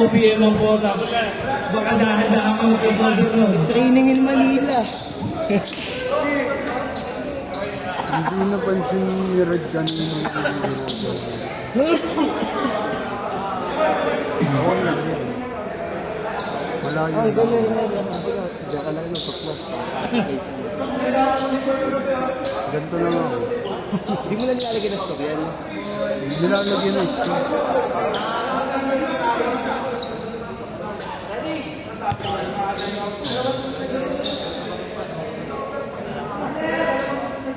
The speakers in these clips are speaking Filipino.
OPM ang bola. Baka dahan-dahan ka mag-resolve nun. It's raining in Manila. Hindi napansin ni Red kanina. Malayo. Ay, ganyan na yan. Diyan ka lang yung tuklas. Ganito lang ako. Hindi mo na nilalagay na stock yan. Nilalagyan na isko.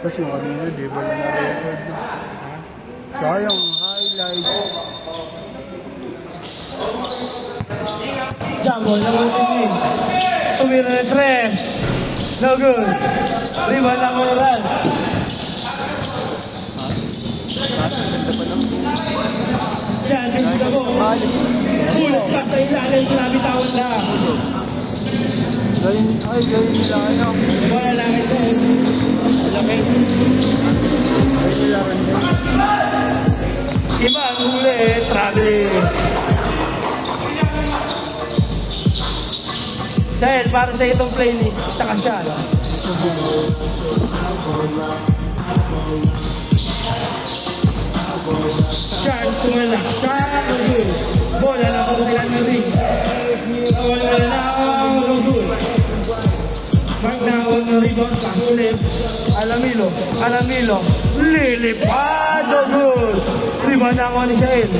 Tapos yung kanina, di ba yung na-record? Sayang, highlights. Jumbo, number 15. Tumira ng 3. No good. Rebound na Moral. Siya, tingin ko. Hulog ka sa ilalim, nabitawan na. Galing nila ano. Wala lang ito. Laki. Galing nila rin. Iba ang huli traveling. Dahil para sa itong playlist, tsaka siya, no? Sharp, tumala. Sharp, no good. Bola na ako sila ng ring. Wala na ako, no good. Mark na ako ng rebound, pakulit. Alamilo. Lilipad, no good. Rebound na ako ni Shael.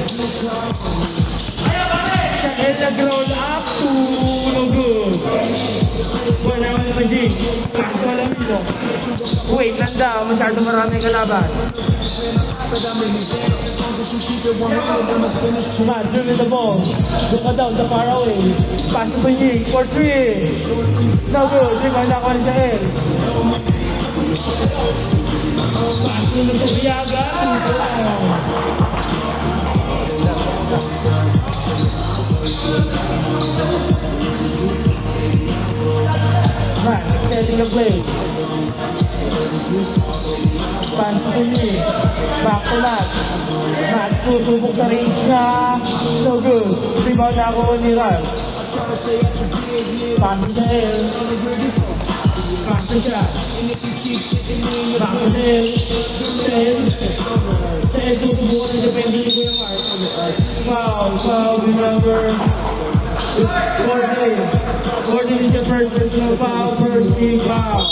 Shael nag-roll up to no good. Wala ako naman G. Kaso Alamilo. Wait lang daw, masyado maraming kalaban. Matt, dribbling the ball. Look down, the far away. Pass to Benying for 3. No good. Rebound na ako ni Shael. Pass to Biaga. Matt, setting the play. Pass to Benying. Back to Matt. Matt, susubok sa range na. No good. Rebound na ako ni Ralph. Pass to Shael. Pass to siya. Back to Shael. Shael, susubukan na depende ni Kuya Mark. Foul, remember. 14 is your first personal foul, first team foul.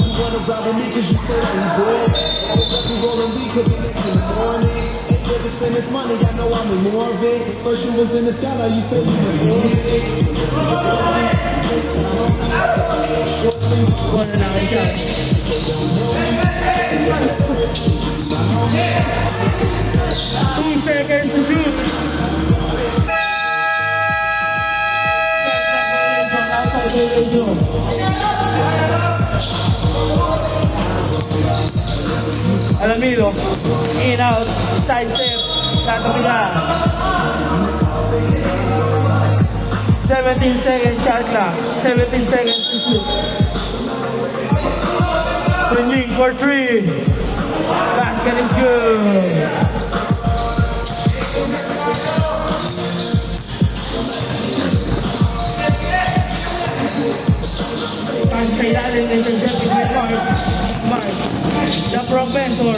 You wanna ride with me cause you say I'm good. You rolling weed cause it's in the morning. Instead of spend this money, I know I'm in more of it. First you was in the sky, now you say you in it. Wala na kayo siya. 2 seconds to shoot. Alamilo, in out, side step, tatapila. 17 seconds shot clock, 17 seconds to shoot. Benying for 3. Basket is good. Sa ilalim ng intercept with Mark. The professor.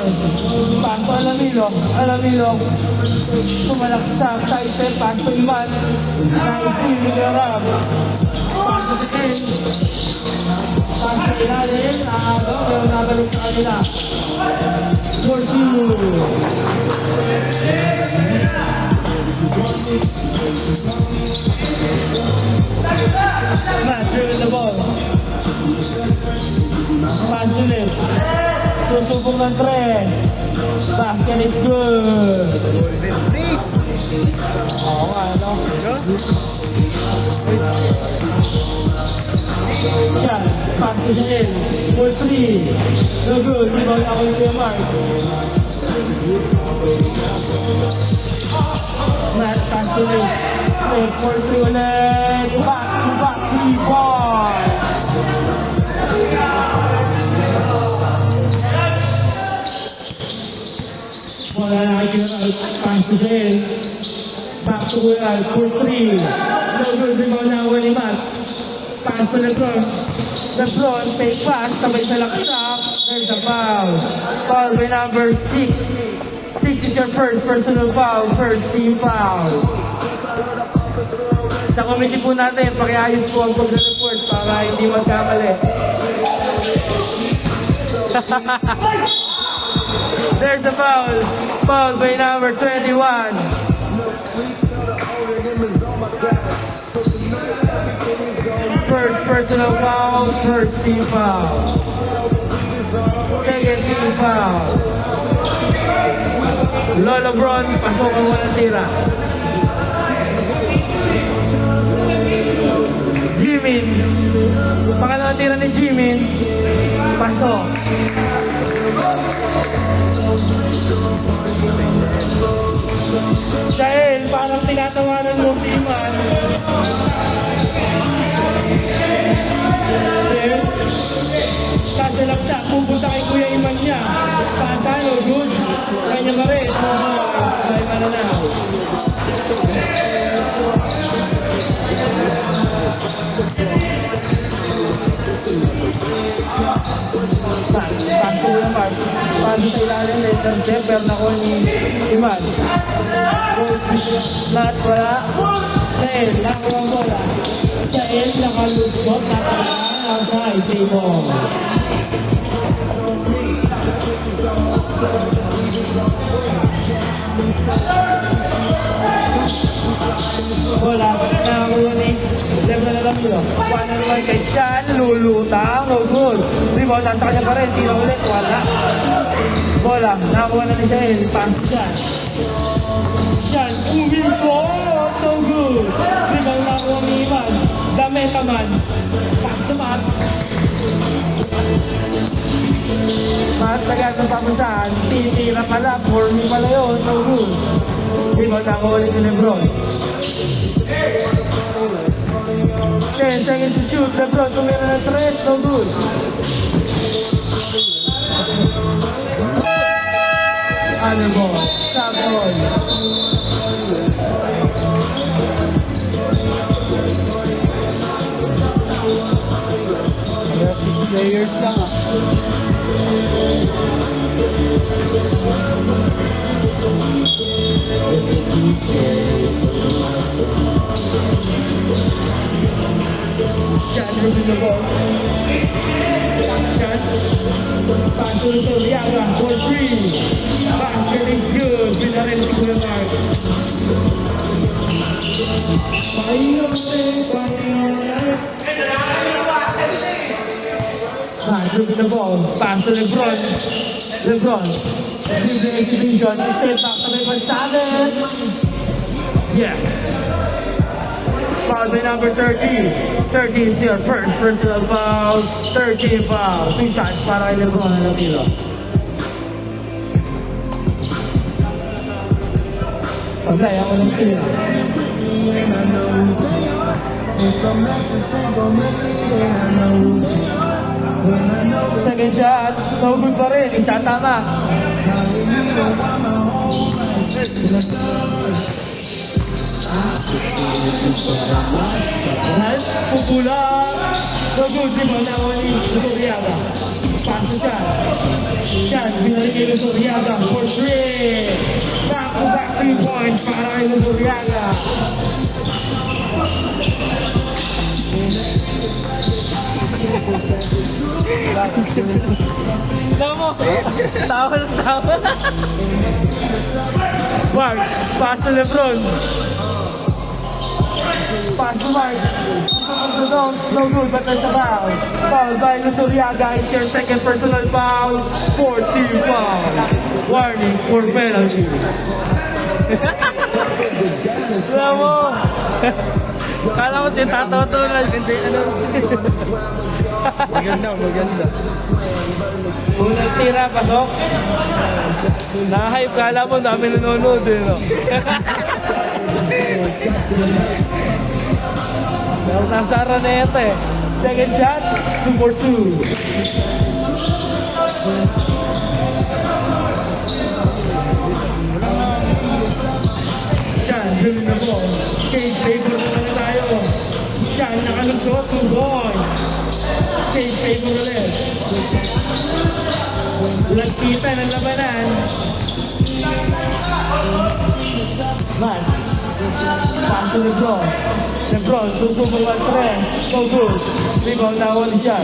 Pass to Alamilo. Sumalak sa side step. Pass to Iman. Nice team with the rub. Pass to the end. Pass to ilalim. Nagalik sa kanila. 4-2. Matt dribbling the ball. Pass ulit. Susubok ng 3. Basket is good. Golden State. Oo nga, ano? Yan. Pass to Shael. For 3. No good. Rebound ako yung Kuya Mark. Matt, pass ulit. For 3 ulit. Back to back. 3 points. Wala na kayo pass to Shael. Back to Kuya for 3. No good, rebound na ni Matt. Pass to Lebron. Lebron, take pass, sabay sa laksak. There's a foul. Foul by number 6. 6 is your first personal foul, first team foul. Sa committee po natin, pakiayos po ang pag-report para hindi magkamali. There's the foul. Foul by number 21. First personal foul, first team foul. Second team foul. Lolo Bron, pasok ang walang tira. Jimin. Pangalawang tira ni Jimin. Pasok. Dahil parang tinatawanan mo si Iman. Kasalaksa, pupunta kay Kuya Iman niya. Pasano, good. Kanya ka rin. Ay, mananaw. Pasto yung Mark. Pasto sa ilalim na isang jumper na ko ni Iman. Lahat wala. Sael, nakuha ang bola. Sael, nakalusot. Nakalaan ang sa isimo. Bola, nakakuha ni Lebron Alamilo. Paano naman kay Sean, lulutang, no good. Rebound, nasa kanya pa rin, tira ulit, wala. Bola, nakakuha na ni Sean, pass siya. Sean, moving ball, no good. Rebound, nakakuha ni Iman. Dameta man, pass to Matt. Matt, agad ng pamusahan, titira pala, for me pala yun, no good. Rebound, nakakuha ni Lebron. 10 seconds to shoot. Lebron, tumira ng 3. No good. Ano ball? Sub ball. Kaya 6 players lang ah. Shot moving the ball. Shot. Pass to Soriaga for 3. Basket is good. Pinarin si Kuya Mark. Pass moving the ball. Pass to Lebron. Lebron. Give the execution. Step back. Sabay pag-7. Yeah. Foul by number 30. 30 is your first personal foul. 30 foul. 2 shots para kay Lebron Alamilo. Sablay ako ng tira. Second shot. No good pa rin. Isa tama. Pupula. No good. Di ba na ni Soriaga? Pass to Chan. Chan. Binalik kay Soriaga for 3. Back-to-back 3 points para kay Soriaga. Tama. Tawa ng tawa. Mark. Pass to Lebron. Pass to Mark. No good, but there's a foul. Foul by Soriaga. It's your second personal foul. 14 foul. Warning for penalty. Wala mo. Kala mo si Tato Tunal. Hindi, maganda, maganda. Unang tira, pasok. Na-hype, kala mo dami nanonood eh, no? Nasara na ito eh. Second shot, 2 for 2. Shot, dribbling the ball. Cage favor naman na tayo. Siya, nakalusot, 2 points. Cage favor ulit. Lagkitan ang labanan. Man. Pass to Lebron. Lebron, susubong ang 3. No good. Rebound na ulit siya.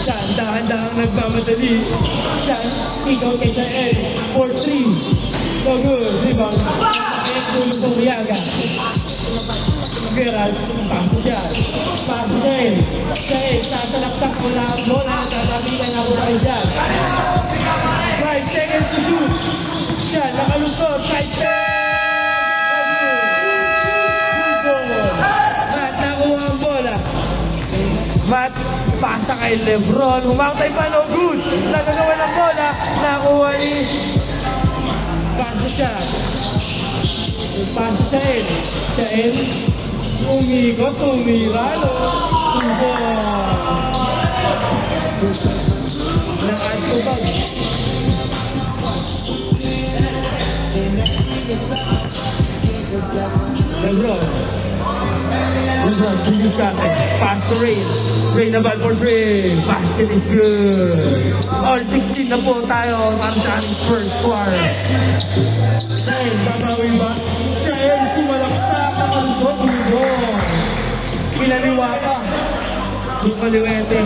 Siyan, dahan-dahang nagmamadali. Siyan, ikaw kay Jael. 4-3. No good. Rebound. Tulog ng Riaga. Gerald, paso siya. Paso Jael. Jael, sasalaksak mo na ang bola. Tatabigan ako kay Siyan. 5 seconds to shoot. Siyan, nakalusot. 5 seconds. Matt, nakuha ang bola. Matt, pasa kay Lebron. Humantay pa, no good. Nagagawa ng bola. Nakuha ni... Pasa siya. Pasa siya eh. Siya eh. Umikot, umiralo. Tubo. Nakatubag. Lebron. Lebron, previous captain. Pass to Rain. Rain na ball for 3. Basket is good. All 16 na po tayo para sa ating first quarter. Rain, babawi ba? Siya ay sumalaksak na kalusot. Lebron. Pinaliwa ka. Yung kaliwete.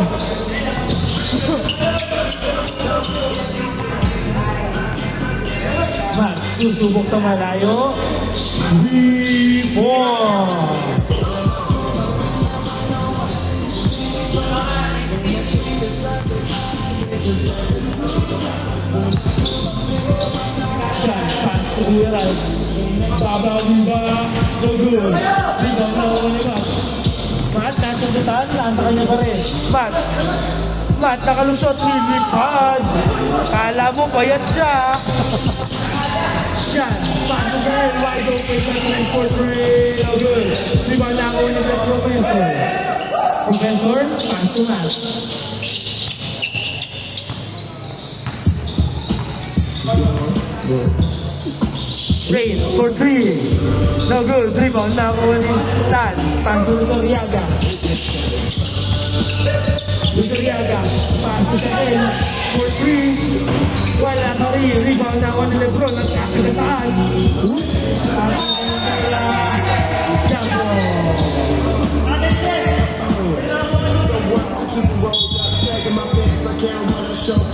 Matt, susubok sa malayo. Rebound. Siyan, pass to Gerald. Babawi ba? No good. Rebound na ako ni Matt. Matt, nasa dutan. Nasa kanya pa rin. Matt, nakalusot. Nilipad. Kala mo, payat siya. Siyan, pass to Gerald. Wide open. 7-4-3. No good. Rebound na ako ni Professor. Professor, pass to Matt. Rain for 3. No good. Rebound na ako ni Tan. Pass to Luzuriaga. Luzuriaga. Pass to Jael. For 3. Wala pa rin. Rebound na ako ni Lebron. Nagkakagasaan. Pass to Jambo.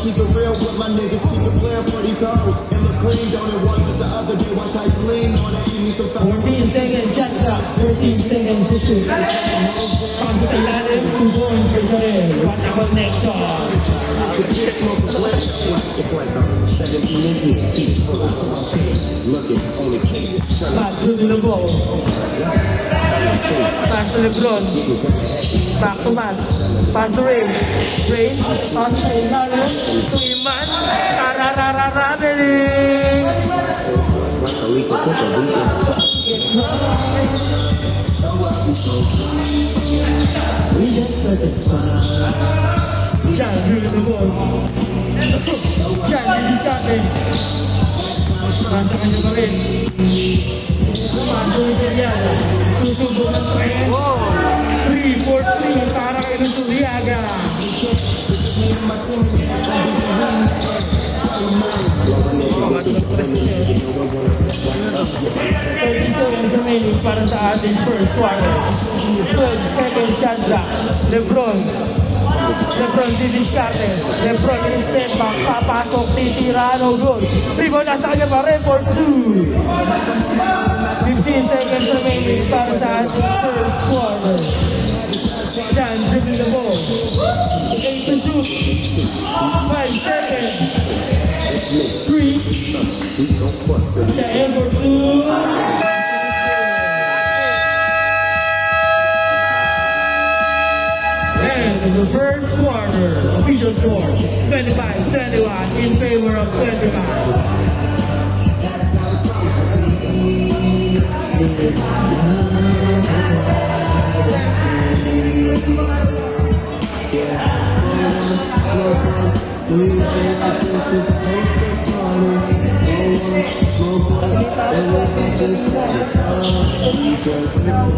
Keep it real with my niggas, keep it playing for these hoes. And look clean, don't it watch it the other day, watch how you lean on it, give me some fat. 14 seconds shot clock, 13 seconds to shoot. Pag sa ilalim, 2 points for Jael. What about next shot? It's like I'm 17 in here, he's full of my face. Looking, only case. Matt, through the ball. Pass to Lebron. Back to Matt. Pass to Rain. Rain. Pass to Iman. To Iman. Tarararararing. It's like a leaf of push, a leaf of We just certified. Siyan, through the ball. Siyan, didiskate. Nasa kanya pa rin. Pasok ito yan. Susubok ang trend. 3, 4, 3. Para kay Luzuriaga. 30 seconds remaining para sa ating first quarter. 12 seconds shot clock. Lebron. Lebron didiskarte. Lebron in step back. Papasok. Titira. No good. Rebound nasa kanya pa rin for 2. 15 seconds remaining para sa ating first quarter. Siyan, dribbling the ball. 8 to shoot. 5 seconds. 3. Jael for 2. And the first quarter, official score, 25-21 in favor of 25.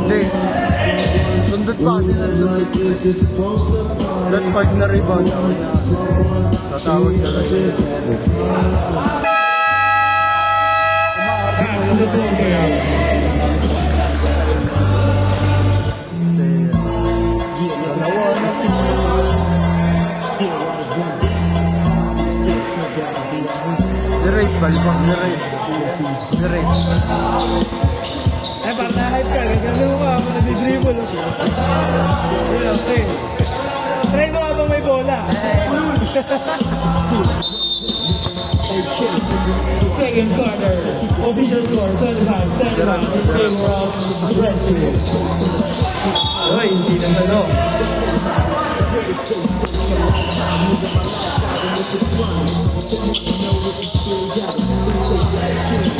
Hindi. Sundot pa kasi na that part na rebound. Tatawag na lang. Si Rafe, balibang si Rafe. Si Rafe. Eh, pag na-hype ka, gagawin mo ka, nag-dribble. Okay. Try mo habang may bola. Second quarter. Official score, 25-25. Game round. Uy, hindi na salo.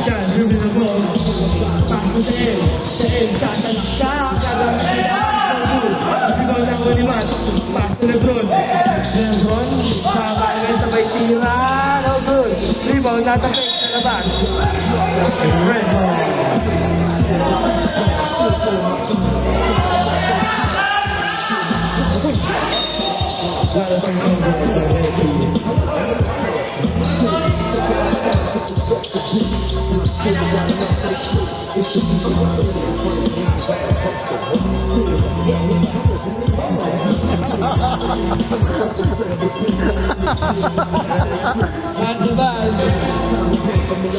Diyan, dribble na ball. Pass to the end. The end, sasalak siya. Gagawin siya. Ikaw na ko ni Matt. Pass to Lebron. Lebron, kakailan sabay tira. No good. Rebound, natapik sa labas. Red ball. Para sa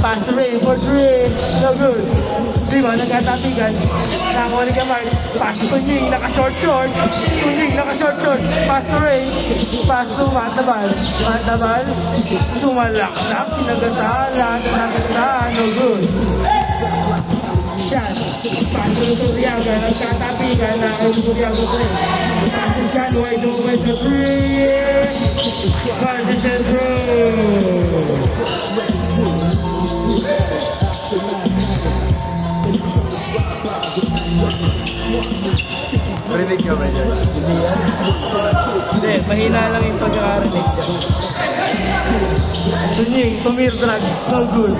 pass the rain for three. No good. Di ba, nagkatatigan. Nakakuha ni Kamar. Pass to Tunying, naka-short-short. Tunying, naka-short-short. Pass to rain. Pass to Matabal. Matabal. Sumalaksak. Sinagasahan. Lahat na nagkatahan. No good. Shot. Pass to Luturiaga. Nagkatatigan. Naka-Luturiaga ko rin. Pass to John. Wide open for three. Martin Centro. Rinig ka ba dyan? Hindi, mahina lang yung pagkakarinig dyan. Tunying, tumir drugs, no good.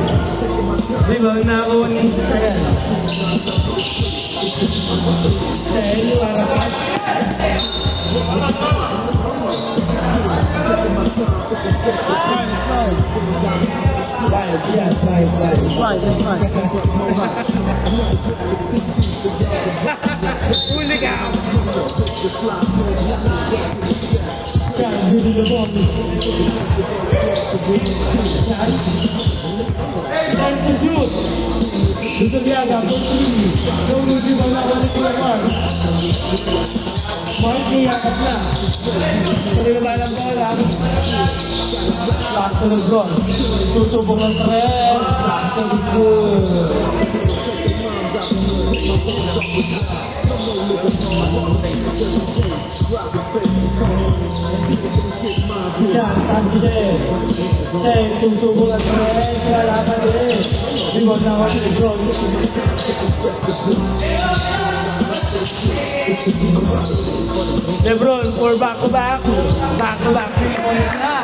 Di ba, nakakuha ni Sayan. Sayan, para pa. It's mine, it's mine. Five, yeah, five. It's mine, it's mine. Huli ka! Yan, huli na po. Yan. Time to shoot. Luturiaga, for three. No good, di ba nakawalik ko yung mark? Mark, niyakap na. Pwede na ba ng bola? Last to Lebron. Tutubong ang tres. Last to is good. Yan, kasi din. Then, tutubong ang tres. Wala pa din. Rebound na ako si Lebron. Lebron, for back-to-back. Back-to-back. 3 points na.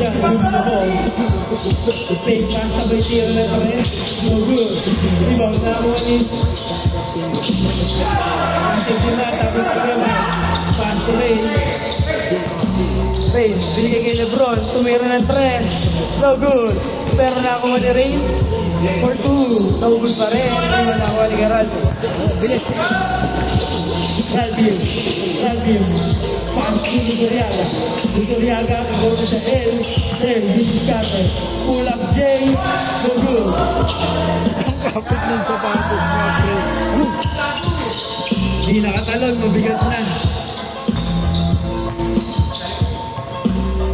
Yan, good na ball. Fake pass, sabay tira na kami. No good. Rebound na ako ni. Sige na, tapos ko naman. Pass to Ray. Ray, binigay kay Lebron. Tumira ng 3. No good. Pero nakakuha ni Ray. For 2. No good pa rin. Hindi mo nakakuha ni Geraldo. Bilis. Calvin. Pass to Luturiaga. Luturiaga, go to the L. Then, this is Carter. Pull up J. No good. Kapit ng sapatos na, bro. Hindi nakatalon, mabigat na.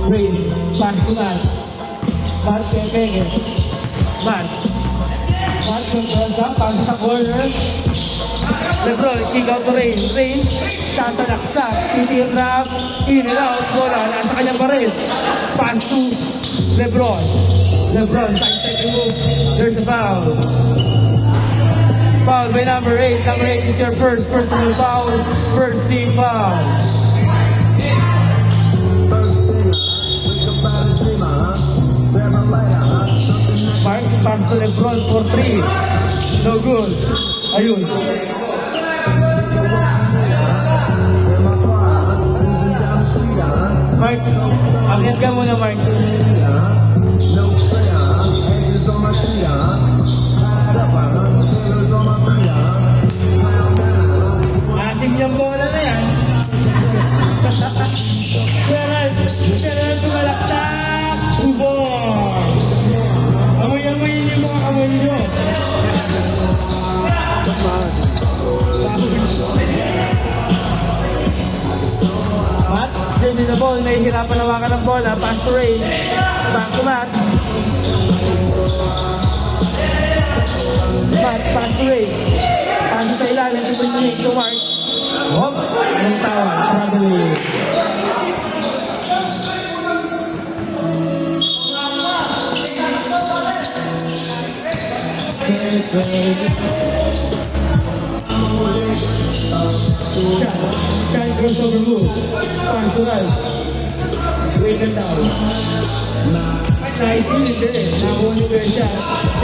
Rain, pass to Mark. Mark Pepeke. Mark controls up, pass sa corner. Lebron, kick out to Rain. Rain, sasalaksak, titirap, in and out, bola, nasa kanya pa rin. Pass to Lebron. Lebron, side move. There's a foul. Foul by number 8. Number 8 is your first personal foul. First team foul. Mark, pass to Lebron for 3. No good. Ayun. Mark, akit ka muna, Mark. Asing yung bola na yan. Gerald, tumalaktak. Ubon. Amoy-amoyin yung mga kamay nyo. Matt, Jimmy the ball. Nahihirapan nawakan ng bola. Pass to Ray. Back to Matt. Matt, pass to Ray. Pass sa ilalim. Ito to Mark. Hop! Anong tawag? Traveling. Shot crossover move. Pass to right. Wait and down. Nice feeling din eh. Nakuha niyo yung shot.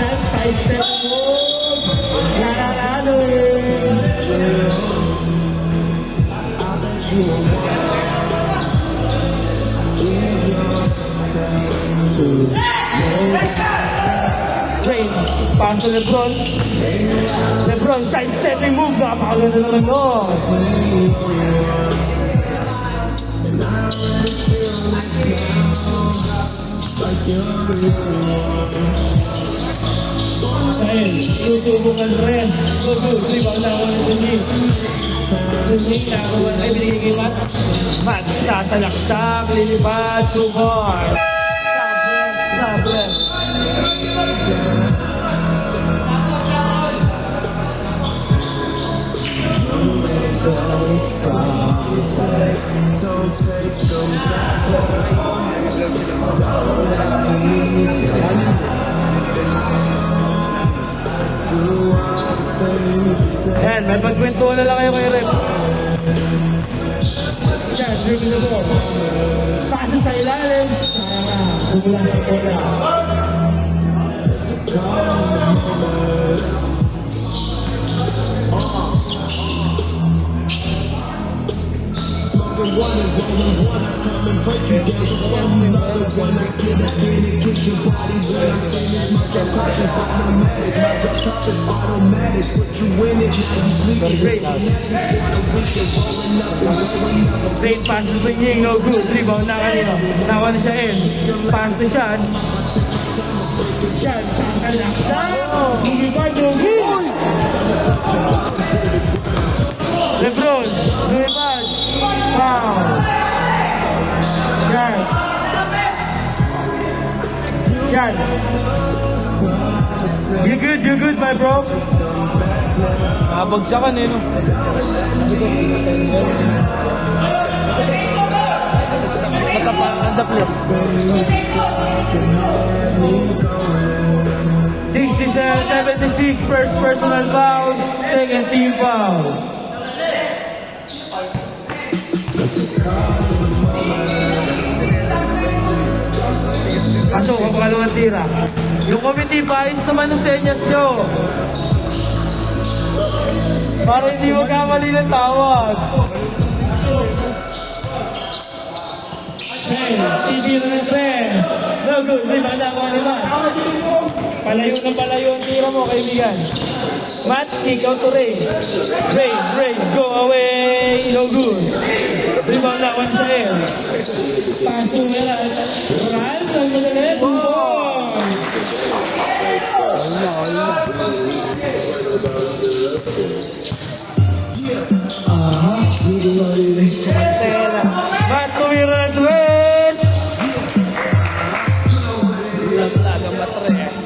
Shot, side step move. Nananalo eh. Rain, pass to Lebron. Lebron, side stepping move. Napakaganda naman nun. Ayun, tutubukan rin. Tutubukan na ako ng Tunjing. Tunjing, nakakuha na binigay kay Matt. Matt, sasalaksak, lilipad, subor. Sabre. Yan, may pagkwentuhan na lang kayo kay Rep. Yan, dribbling the ball. Pasa sa ilalim. Bumulan sa bola. Great pass to Tunjing, no good. Rebound na kanino. Nawa na siya in. Pass to Sean. Sean, sakalaksa. Lumipad, no good. Lebron, lumipad. Wow. Sean. Sean. You good, my bro? Nakabagsakan eh, no? Sa tapangan the place. 76, first personal foul, second team foul. Pasok ang pangalawang tira. Yung committee, paayos naman ng senyas nyo. Para hindi magkamali ng tawag. TV na ng pen. No good. Di ba na ako naman? Palayo ng palayo ang tira mo, kaibigan. Matt, kick out to Ray. Ray, go away. No good. Rebound na one sa air. Pass to Melan. Ran, ang madali. Boom! Matt, tumira ng twist. Laglagang matres.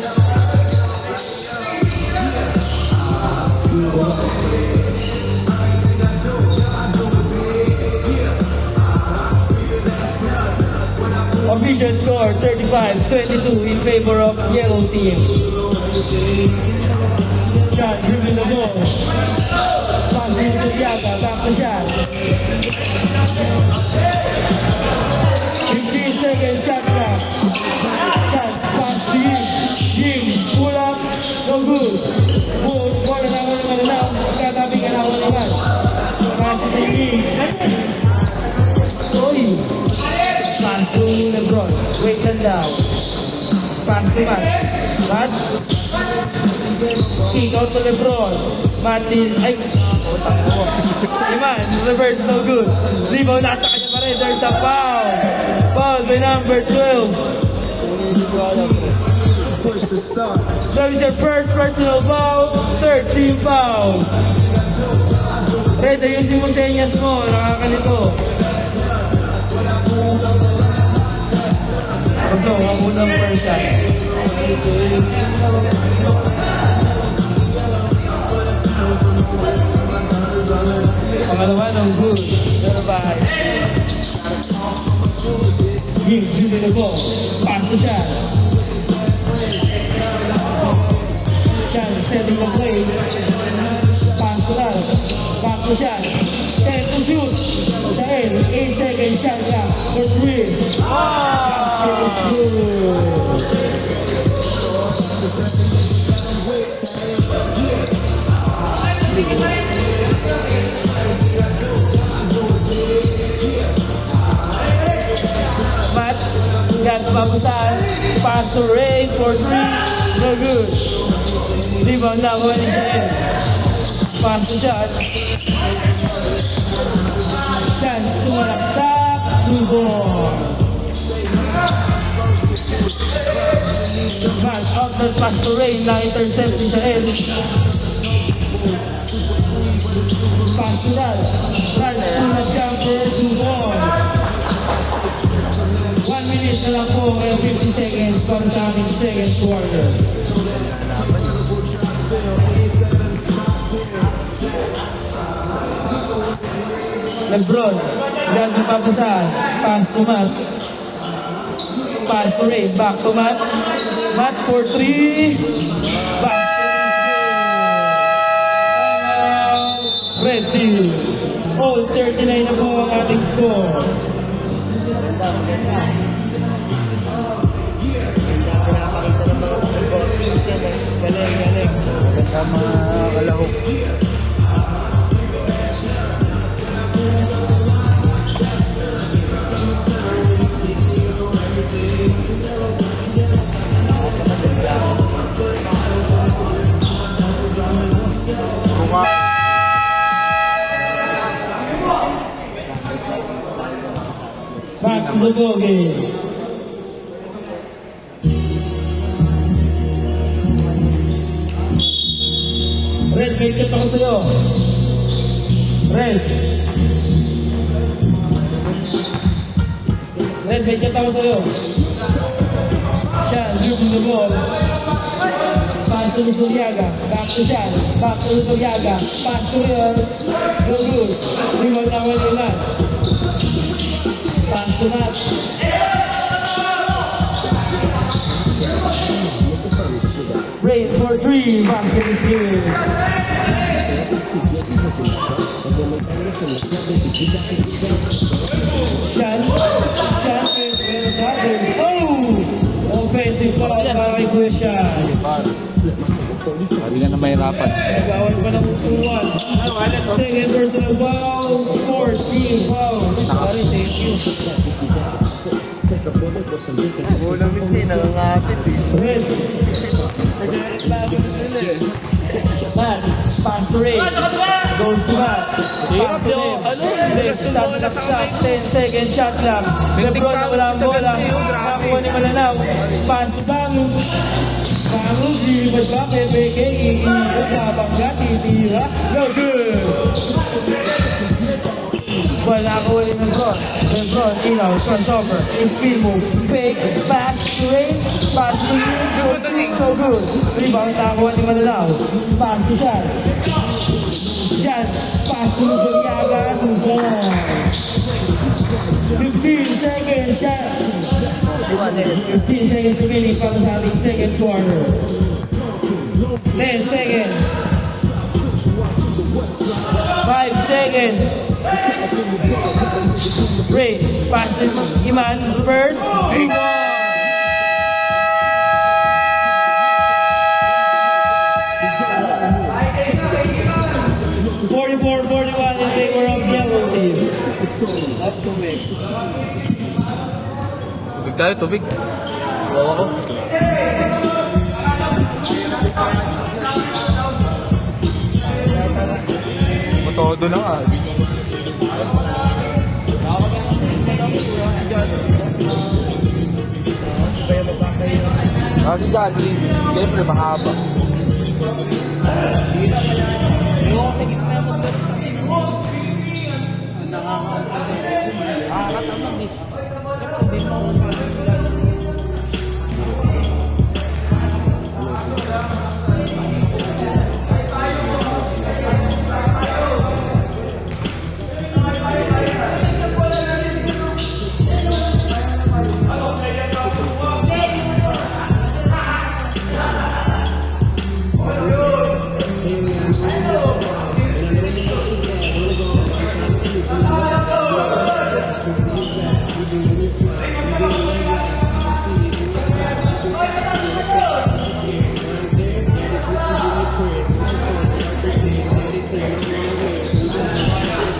Official score 35-22 in favor of yellow team. Shot, dribbling the ball. Pass to Yaga, back to shot. 15 seconds, shot clock. Shot, pass to Jim. Jim, pull up, no good. Pull, bola naman lang. Katabi ka naman. Pass to Jim. Oy. Pass to LeBron. Wait and down. Pass to Matt. Matt. Kick out to LeBron. Martin. Ay. Iman. Reverse no good. Rebound nasa kanya pa rin. There's a foul. Foul by number 12. That is your first personal foul. 13 foul. Red, ayusin mo senyas mo. Nakakalito. So, ang unang first shot. Pangalawa ng good. Pero ba? Give the ball. Pass the shot. Shot, setting the play. Pass the shot. Back to shot. 10 to shoot. Dahil 8 seconds shot clock for 3. Matt, got papasan. Pass to Ray for 3. No good. Rebound na ko ni Shael. Pass to shot. Chance sumalaksak. Blue ball. Matt, out the pass to Ray. Na-intercept si Shael. Pass to Ral. Ral, unang jumper. Blue ball. 1 minute na lang po and 50 seconds para sa aming second quarter. LeBron, gagawin papasahan. Pass to Matt. Pass to Ray. Back to Matt. Matt for 3. Back to Red team. All 39 na po ang ating score. Galing. Maganda mga kalahok. Back to the ball game. Red, may chat ako sa'yo. Red. Red, may chat ako sa'yo. Sean, dribbling the ball. Pass to Luzuriaga. Back to Sean. Back to Luzuriaga. Pass to Real. Go good. Rebound na wala na. Pass to Matt. Rain for 3. Basket is good. Sean. Sean is well done. Oh! Offensive foul para kay Kuya Sean. Sabi nga na mahirapan. Bawal pa ng upuan. Second personal foul. 14 foul. Sorry, thank you. Ulang miski, nangangapit eh. Red. Matt, pass to Ray. Goes to Matt. Pass to Ray. Next shot na shot. 10 seconds shot lang. LeBron na wala ang bola. Nakakuha ni Malanaw. Pass to Bangu. Bangu, di ba PBK? Iikot na bangga, titira. No good. Wala ako ulit ng LeBron. LeBron, ilaw, crossover, spin move, fake, pass to Ray, pass to you, so good. Rebound na ako ni Malalaw. Pass to Sean. Sean, pass to Luzuriaga, Luzon. 15 seconds, Sean. 15 seconds remaining para sa ating second quarter. 10 seconds. 5 seconds. Ray, pass it. Iman, first. Move on. 44-41 in favor of yellow team. Tubig tayo, tubig. Bawa ko. Todo na nga. Kasi dyan, siyempre mahaba.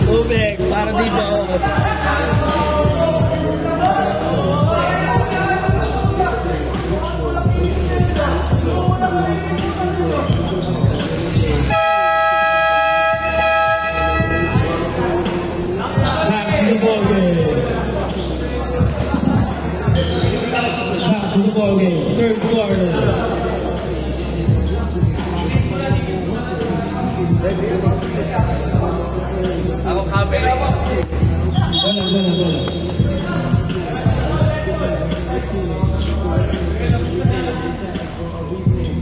Tubig, para di bawas. Back to the ball game. Back to the ball game. Third quarter. Ako kabe.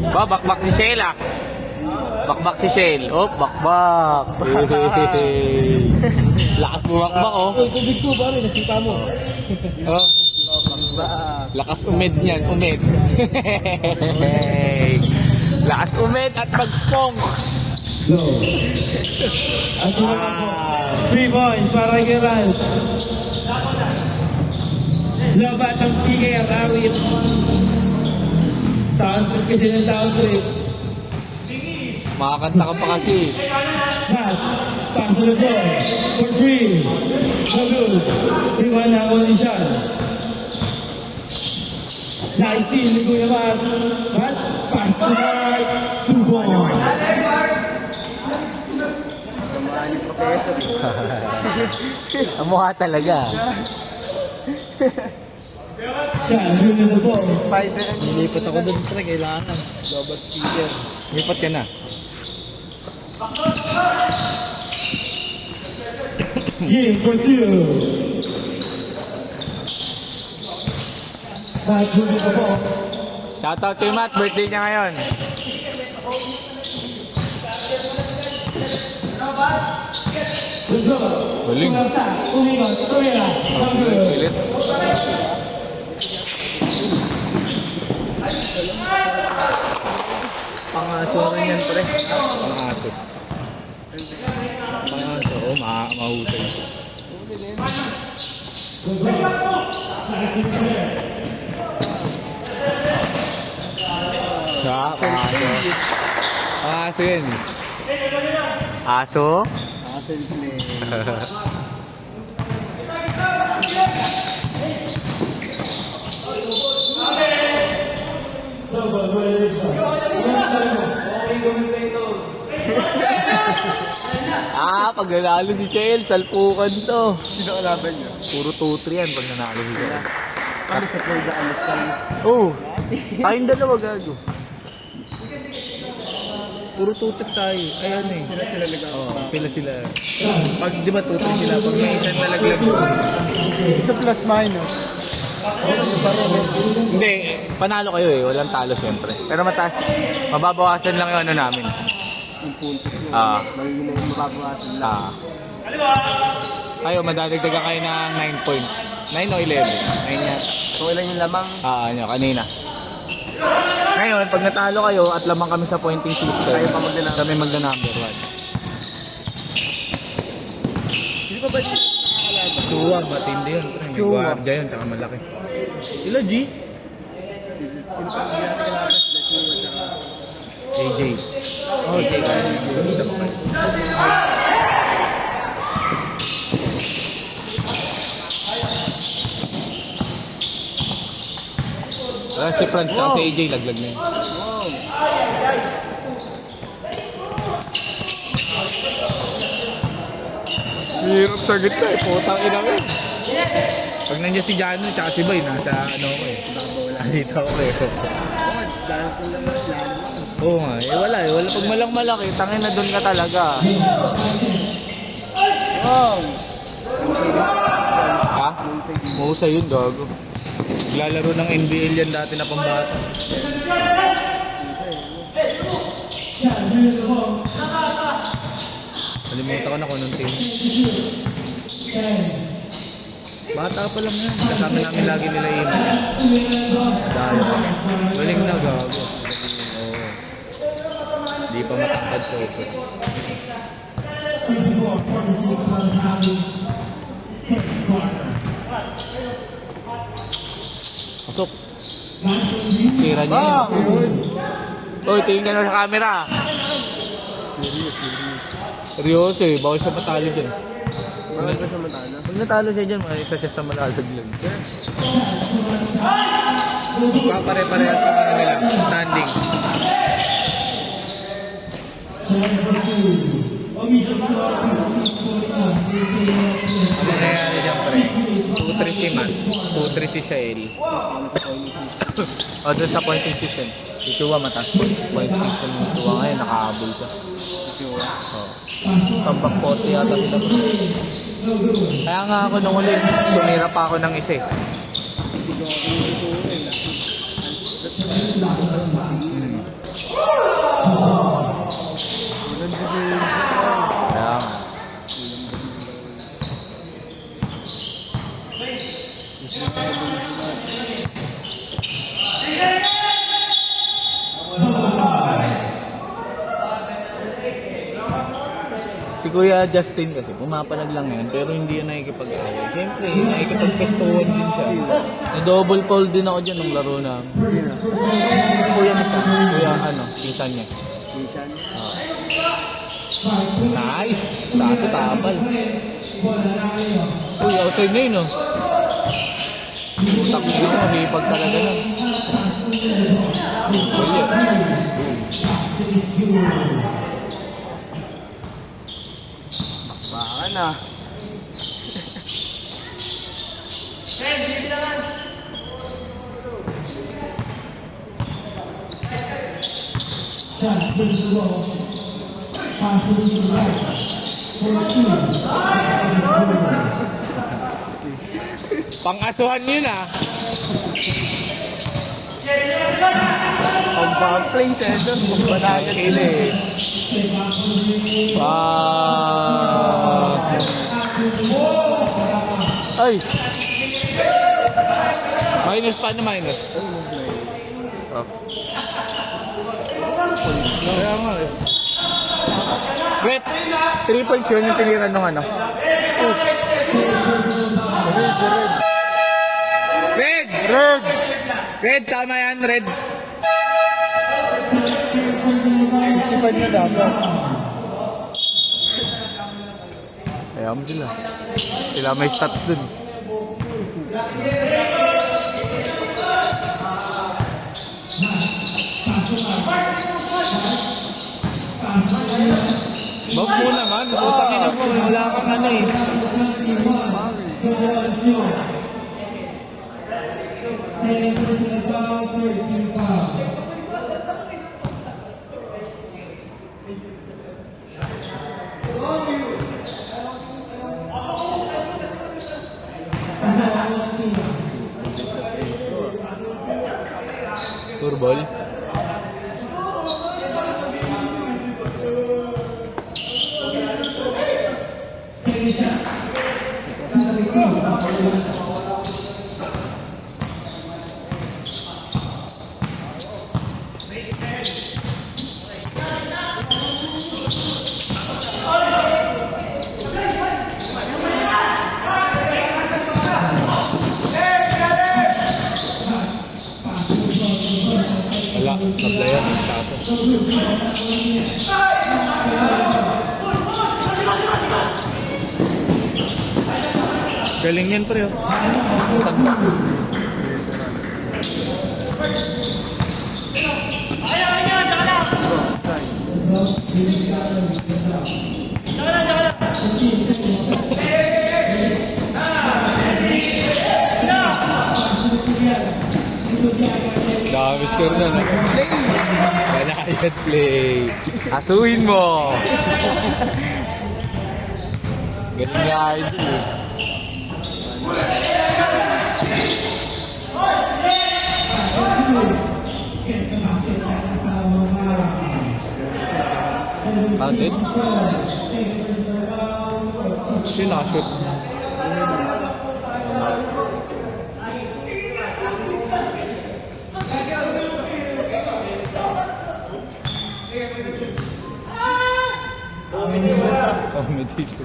Bakbak si Shell ah. Bakbak si Shell. Oh, bakbak. Hey. Lakas bumakbak oh. Tubig ko, pare, nasita mo. Oh. Lakas umed niyan, umed. Hey. Lakas umed at mag-spong. 3 points para kay Ralph. Labat ng speaker, awit. Sound trip kasi ng sound trip. Makakanta ka pa kasi. Pass. Pass to the ball. For 3. No good. Iwan na condition. Nice steal ni Kuya Matt. Matt. Pass to Mark. 2 points. Ang mukha talaga. Siya, yun na ball. Nilipat ako doon sa kailangan. Global speaker. Lipat ka na. Game for 2. Matt, yun na ball. Shoutout kay Matt, birthday niya ngayon. Galing. Pilit. Pangaso rin yan, pre. Pangaso. Pangaso, oh, mahusay. Pangaso. Pangaso yun. Aso? Pag nanalo si Chel, salpukan to. Sino kalaban niya? Puro 2-3 yan pag nanalo si Chel. Ano sa Florida, alas tayo? Oo. Tayong dalawa gago. Puro 2-3 tayo. Ayan eh. Sila nag- Oo, pila sila. Pag di ba 2-3 sila, pag may isang nalaglag mo. Sa plus minus. Hindi, panalo kayo eh. Walang talo siyempre. Pero mataas. Mababawasan lang yung ano namin. Yung puntos yun. Magiging mababawasan lang. Kayo, madadagdagan kayo ng 9 points. 9 o 11? 9 yan. So ilan yung lamang? Nyo, kanina. Ngayon, pag natalo kayo at lamang kami sa pointing system, Kayo pa magna-number. kami magna number 1. Chua, matindi yun. May guardia yun, tsaka malaki. Sila G? AJ. Oh, AJ ka. Si Franz tsaka si AJ, laglag na yun. Hirap sa gitna eh, putang ina ko eh. Pag nandiyan si Jano, tsaka si Bay, nasa ano ko eh. Dito ako eh. Oo nga eh, wala eh. Wala. Pag malang malaki, tangin na doon ka talaga. Ha? Mahusay yun, gago. Lalaro ng NBL yan dati na pambata. Nalimutan ko na kung anong team. Bata pa lang yan. Kasama namin lagi nila Ima. Dahil galing na gago. Oo. Di pa matakad ko. Pasok. Tira niya yun. Uy, tingin ka na sa camera. Seryoso eh, bawal siya matalo dyan. Bawal siya matalo? Pag natalo siya dyan, may isa siya sa malalag lang. Pare-parehas sa kanila, standing. Ano nangyari dyan, pre? 2-3 si Man, 2-3 si Shael. O, doon sa pointing system. Si Chua mataas po. Pointing system ng Chua ngayon, nakahabol siya. Tambak 40 yata sila po. Kaya nga ako nung uli, tumira pa ako ng isa eh. Kaya nga. Si Kuya Justin kasi, pumapalag lang yan, pero hindi yan nakikipag-away. Siyempre, nakikipag-festuhan din siya. Na-double fold din ako dyan nung laro na. Kuya Mista, Kuya pinsan niya. Pinsan? Nice! Taas sa tabal. Uy, outside na yun, no? Utak nila mo, hipag talaga lang. Kuya. Baka na. Pang-asuhan yun ah. Pang-pang-playing session. Pang-banagan yun eh. Ay! Minus pa na minus. Oh. Kaya nga eh. Brett, 3 points yun yung tiniran nung ano. Red! Red! Red, tama yan, red. Ipan niya dapat. Kaya mo sila. Sila may stats dun. Bag mo naman, utangin ako, wala kang ano eh. Turbol. Sablayan ang status. Galing yan pre. Dami score na. Banayad play. Asuhin mo. Galing nga idol eh. Bakit? Sino nakashoot? Comedy ko.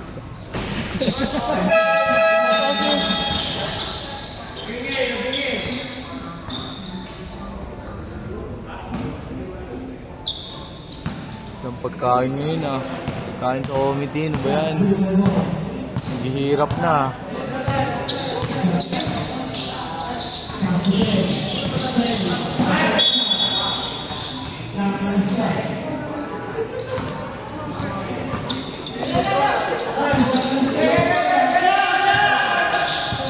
Yung pagkain ngayon ah. Pagkain sa comedy, ano ba yan? Naghihirap na.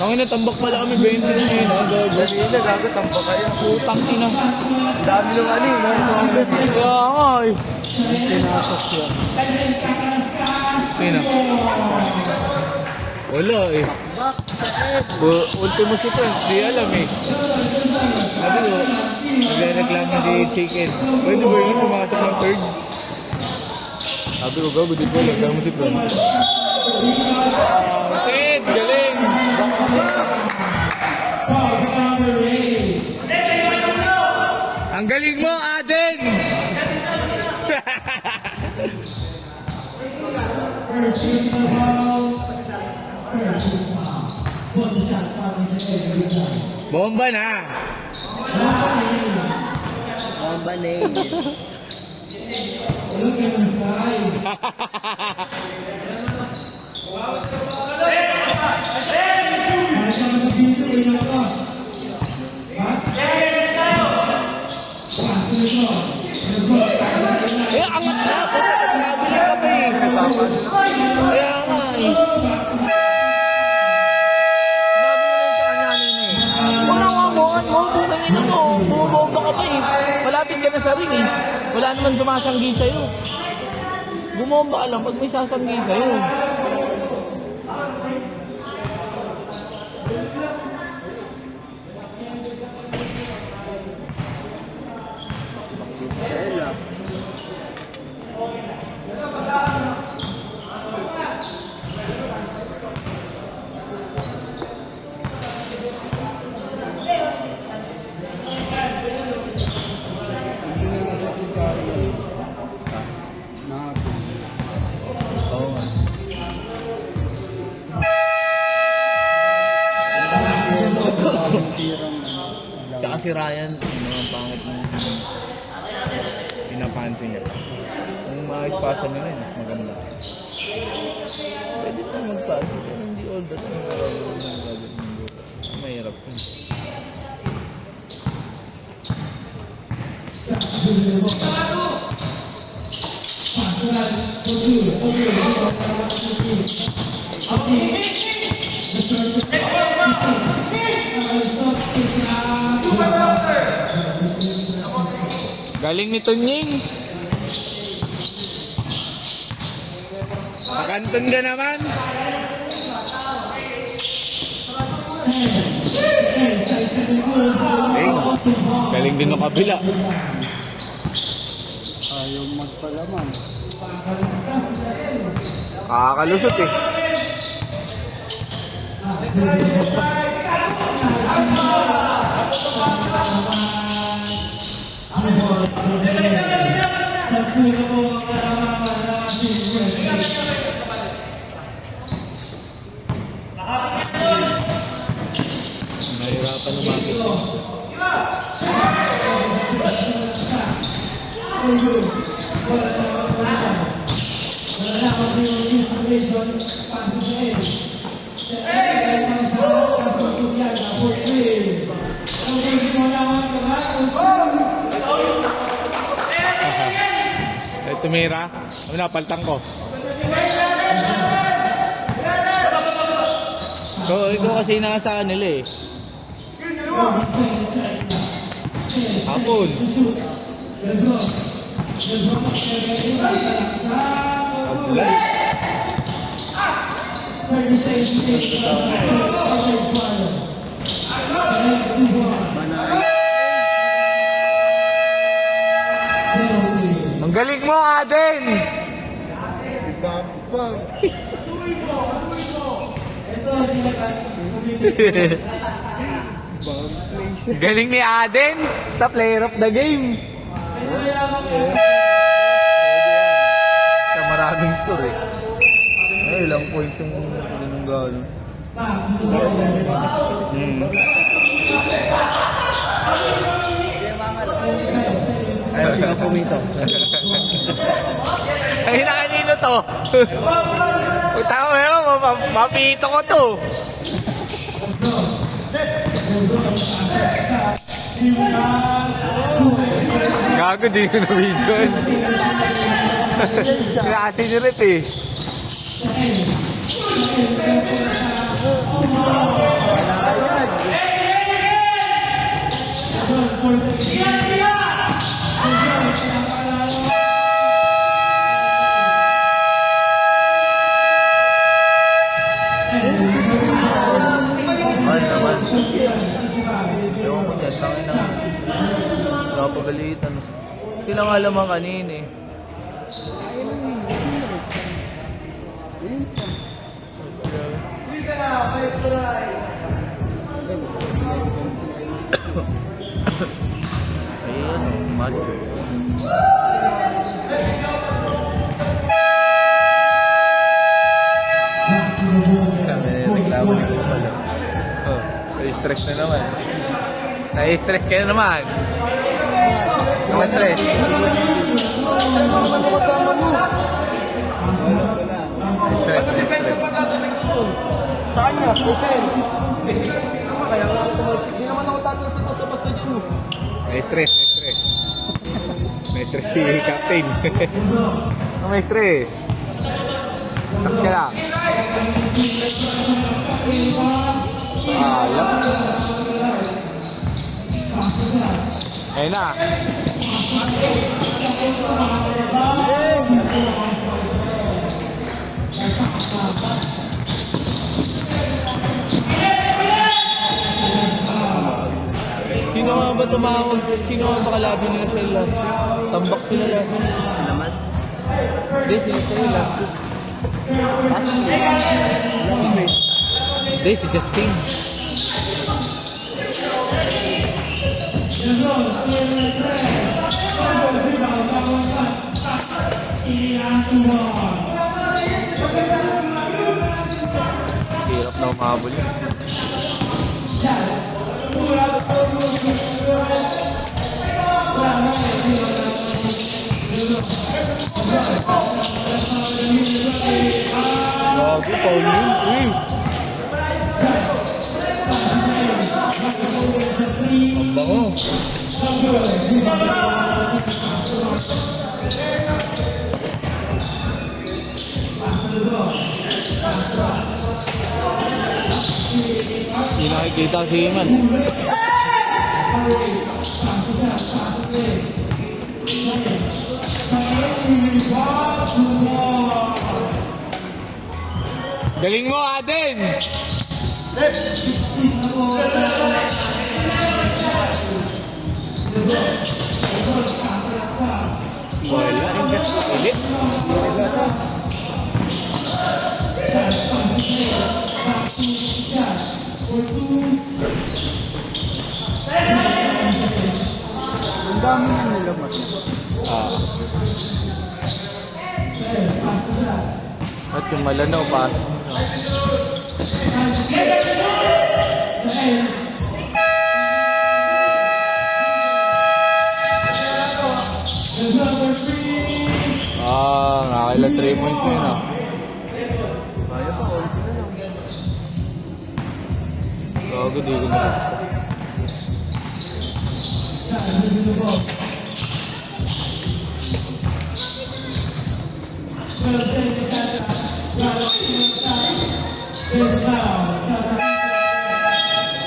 Ang natambak pala kami 20 na yun, ha? Dali na, gago, tambak kayo. Putang ina. Dami nung ano yun, no? Kaya nga eh. Tinasok yan. Sino? Wala eh. Ultimo si Prince, di alam eh. Sabi ko, nagreklamo di chicken. Pwede ba yun pumasok ng third? Sabi ko, gago, di ko alam si Prince. Ted, galing! Ang galing mo, Aden! Bomba na! Bomba na yun. Eh, angat na! Grabe na ka ba eh! Kaya nga eh! Sinabi mo na yung sa kanya kanina eh. Wala nga mo, bukangin ako. Bumabomba ka pa eh. Malapit ka na sa ring eh. Wala naman sumasanggi sa'yo. Bumomba ka lang pag may sasanggi sa'yo. Oo nga. Tsaka si Ryan, yung mga pangit na pinapansin niya. Kung maispasan nila yun, mas maganda. Pwede na magpasa, pero hindi all the time gagawin ng gagawin ng buka. Mahirap yun. Galing ni Tunying. Pakanton ka naman. Galing din ng kabila. Ayaw magpalaman. Kakalusot eh. Nahirapan umapit. Tumira. Ano na, paltang ko. So, ikaw kasi nasa nila eh. Hapon. Abulay. Ang galing mo, Aden! Galing ni Aden sa player of the game. Sa maraming score eh. Ay, ilang points yung pinanggalo. Ayaw sila pumito. Ay, na kanino to? Utang mo yun, mapito ko to. Gago, di ko na-video. Kasi ni Rip eh. Ay naman. Ewan ko dyan, tangin na. Napagalitan. Sila nga lamang kanina eh. Ayan, macho. Reklamo ni ko pala. Oh, na-stress na naman. Na-stress ka na naman. Na-stress. Sa kanya, Michelle. Kaya nga ako tumalsik. Hindi naman ako tatanong sa basta-basta dyan. Na-stress, na-stress. Na-stress si Captain. Na-stress. Tax ka lang. Alam. Ayun na. Sino nga ba tumawag? Sino nga ba kalaban nila sa last? Tambak sila last. Sinamat. Hindi, sino sila last? Hindi, si Justin. Hirap na umabol yun. Gago, Pauline. Ang bango. Hindi nakikita si Iman. Galing mo, Aden! Wala, ingas ko ulit. Ang dami nga nila mas. At yung malanaw pa. Kala 3 points yun ah. Gago, di ko na.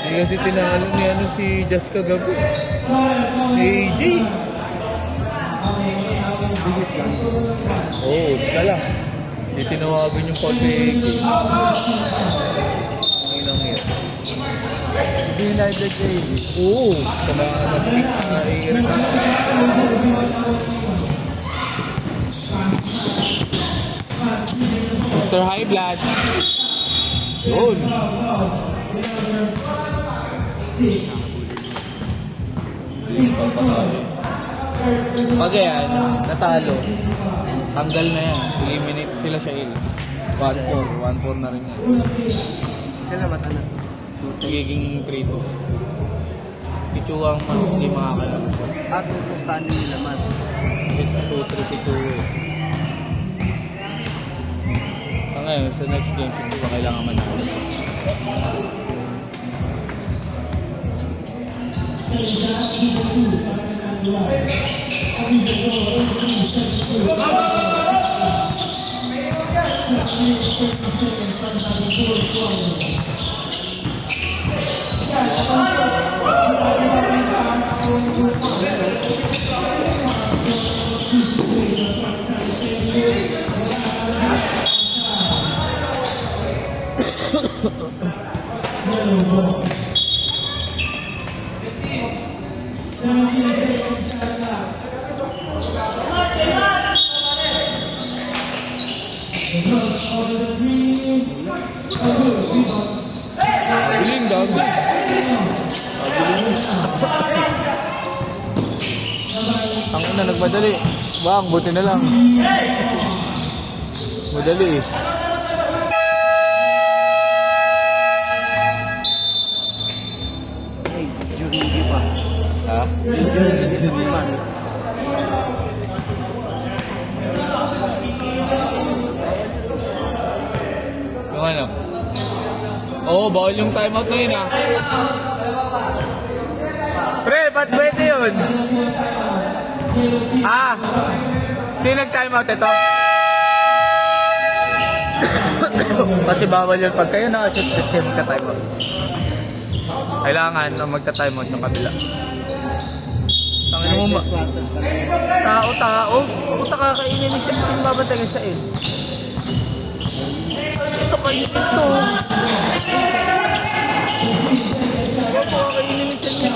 Hindi kasi tinalo ni ano si Jazz kagabi. AJ. Oo, isa lang. Hindi tinawagan yung pag-AJ. Ang lang yan. Hindi na ilagay. Oo, sa mga nag-pick na i-record. Mr. High Blood. Yun. Pag yan, natalo, tanggal na yan. Eliminate sila sa il. 1-4. 1-4 na rin yan. Sila matana. Nagiging 3-2. Pichuang hindi makakalaro. At pupustahan nila man. 2-3 si 2. Ngayon, sa next game, hindi ba kailangan manalo? Mabiling, gabi. Ang una, nagmadali. Bang, buti na lang. Madali eh. Jurigi pa. Ha? Jurigi man. Yung ano? Oo, bawal yung timeout na yun ah. Pre, ba't pwede yun? Ah! Sino nag-timeout ito? Kasi bawal yun pag kayo nakashoot test kayo magka-timeout. Kailangan na magka-timeout yung kabila. Tangin mo ba? Tao. Puta kakainin ni siya. Sino babantay ka siya eh? Ito kayo ito. Ito kakainin ni siya niya.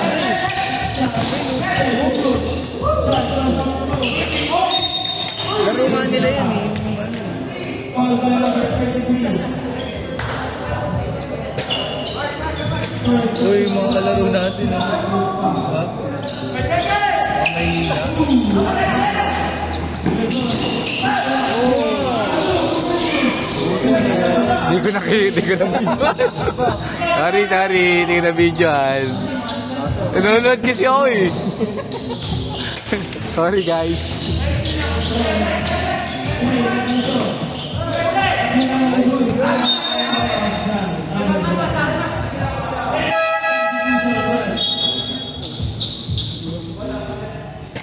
Laro nga nila yan eh. Uy, mga kalaro natin ah. Ha? May hina. Di ko na videoan. Sorry, di ko na videoan. Nanonood kasi ako eh. Sorry guys.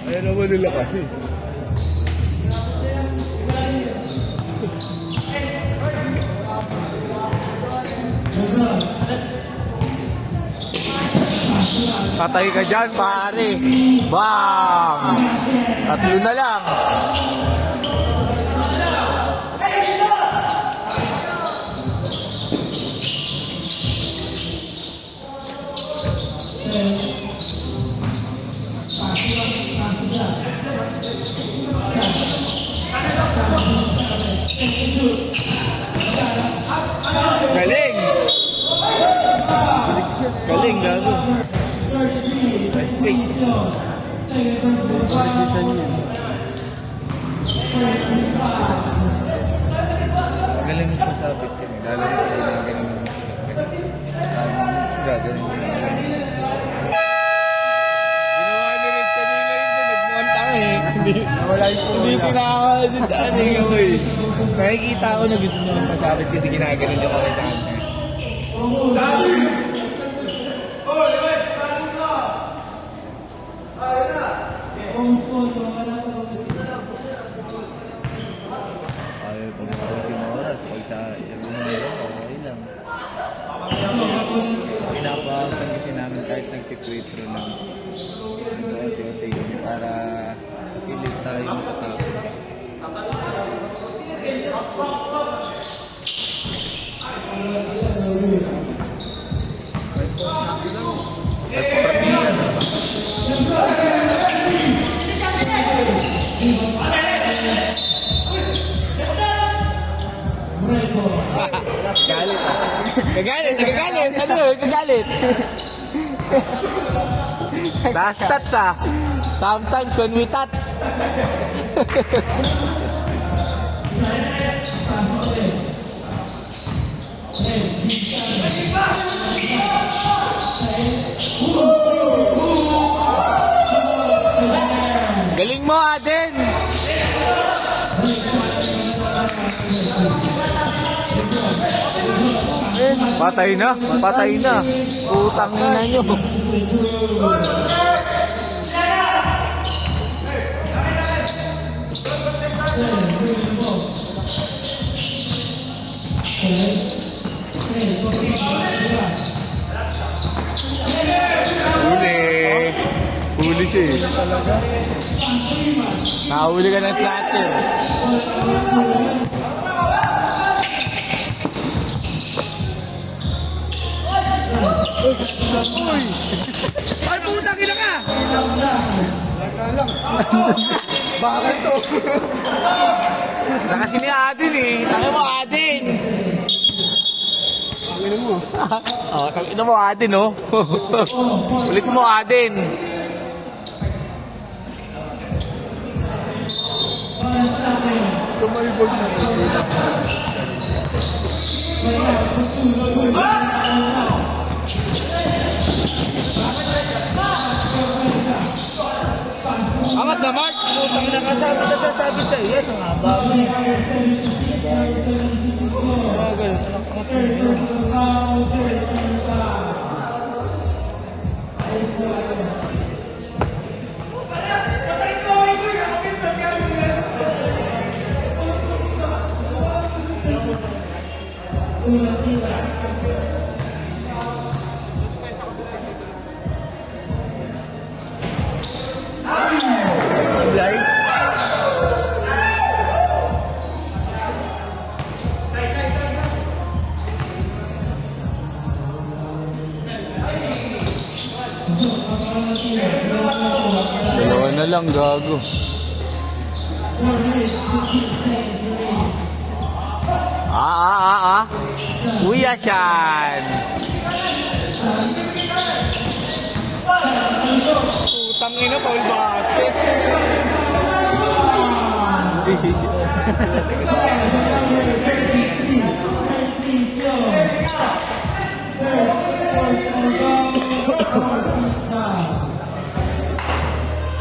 Ayaw naman nila kasi. Patay ka dyan, pare. Bam! Tatlo na lang. Galing! Galing, gago. Nice pick. Galing yung sasabit yun. Lalo na kayo na ganun. Gagawin mo. Ginawa ni Red kanina yun. Nagmukhang tanga eh. Hindi kinakain sa ano yung eh. Nakikita ko na gusto nyo magpasabit kasi ginaganon nyo kami sa kanya. Ayaw ko mga kasing oras. Pag sa bumero, okay lang. Pinapawasan kasi namin kahit nagtikwitro ng unti-unti kami para pilit tayo makatapos. Galit ah. Kagalit, kagalit. Ano, kagalit. Last touch ah. Sometimes when we touch. Galing mo, Aden! Patay na, patay na. Utang ina nyo. Huli. Huli siya eh. Nahuli ka ng snatcher. Ay, puta kita ka! Bakit to? Nakasi ni Aden eh. Tangin mo, Aden! Tangin mo. Oh, tangin mo, Aden oh. Ulit mo, Aden. Tumalibog na Angat na, Mark! Utang na kasama na sasabi sa iyo. Ang haba mo. Ganun. Dalawa na lang, gago. Kuya Shan. Putang ina, Paul Basket.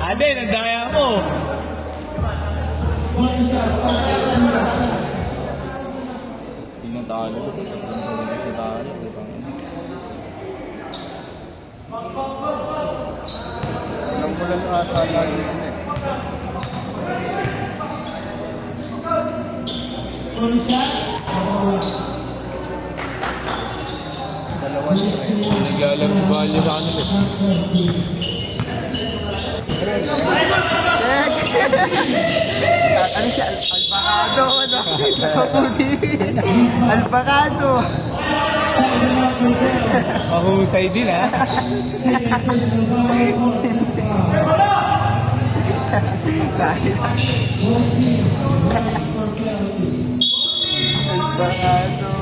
Ade, nandaya mo. Tinatalo. Kasi talo. Alam ko lang ata lagi sila eh. Dalawa nila eh. Naglalaro balyo sa kanila. Ano siya? Albacado, ano? Albacado. Mahusay din ha. Albacado.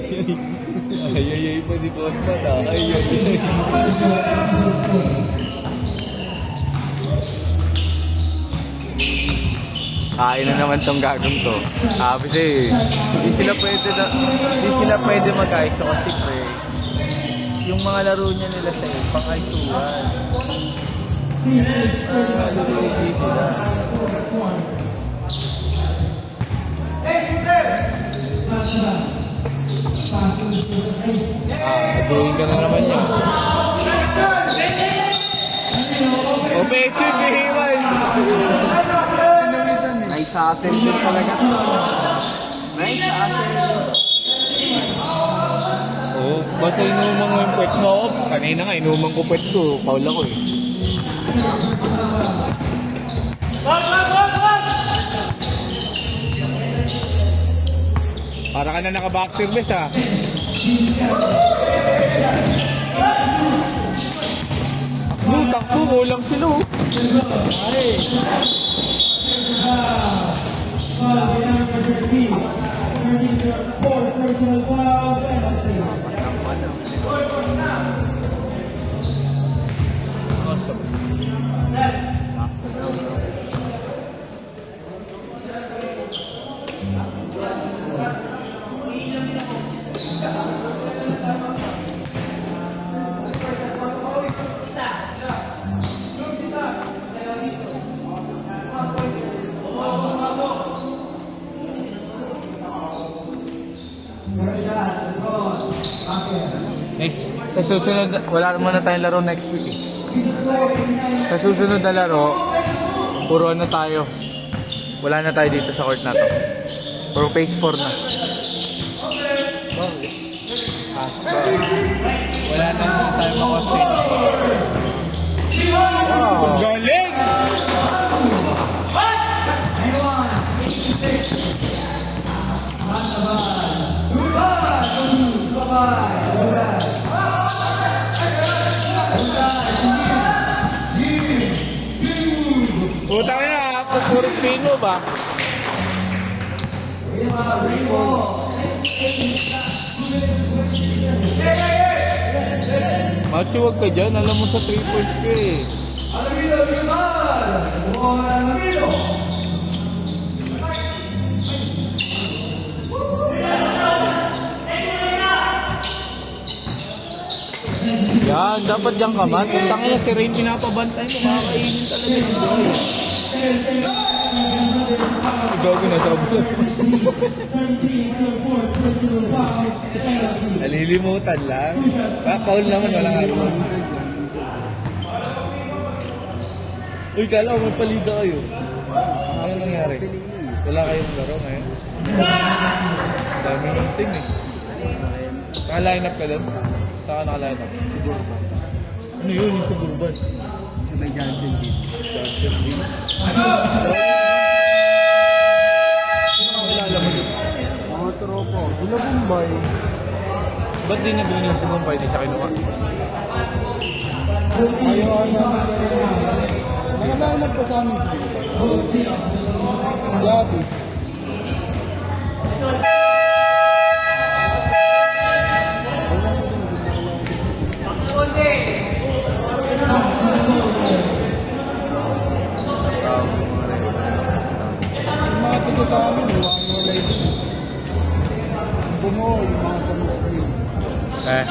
Ay, pa di Costa na. Ay. Kain na naman tong gagong to. Kasi, Hindi sila pwede mag-ISO kasi pre. Yung mga laro niya nila sa pang-ISOan. Lugi sila. Drawing ka na naman yan. offensive behavior. Nice sensor talaga. Nice Oo, basta inuman mo yung puwet mo. Kanina nga, inuman ko puwet ko. Paul ako eh. Para ka na naka-boxer vest ah. Lutak ko, kulang sila oh. Next, sa susunod, wala muna tayong laro next week eh. Sa susunod na laro, puro ano tayo. Wala na tayo dito sa court na to. Puro phase 4 na. Wala na tayo makaswing. Wow! Galing! Puta ka na, puro pino ba? Macho, wag ka dyan. Alam mo sa 3 points ka eh. Yan, dapat dyan ka man. Tangin na si Rain pinapabantay mo. Makakainin talaga yung boy. Gago na sa bulan. Nalilimutan lang. Paul naman, wala nga naman. Uy, kala ko magpalida kayo. Ano nangyari? Wala kayong laro ngayon? Dami ng team eh. Naka-line up ka doon? Saka naka-line up? Siguro ba? Ano yun? Yung Suburban? Sa may Johnson Beat. Johnson Beat. Kilala mo dito? Mga tropo. Sila Bombay. Ba't di nabili yung Suburban? Di siya kinuha? Ayaw namin. Nakalanap ka sa amin sila. Gabi. Yung mga taga sa amin, wala din. Bungo, yung mga sa Muslim. Eh.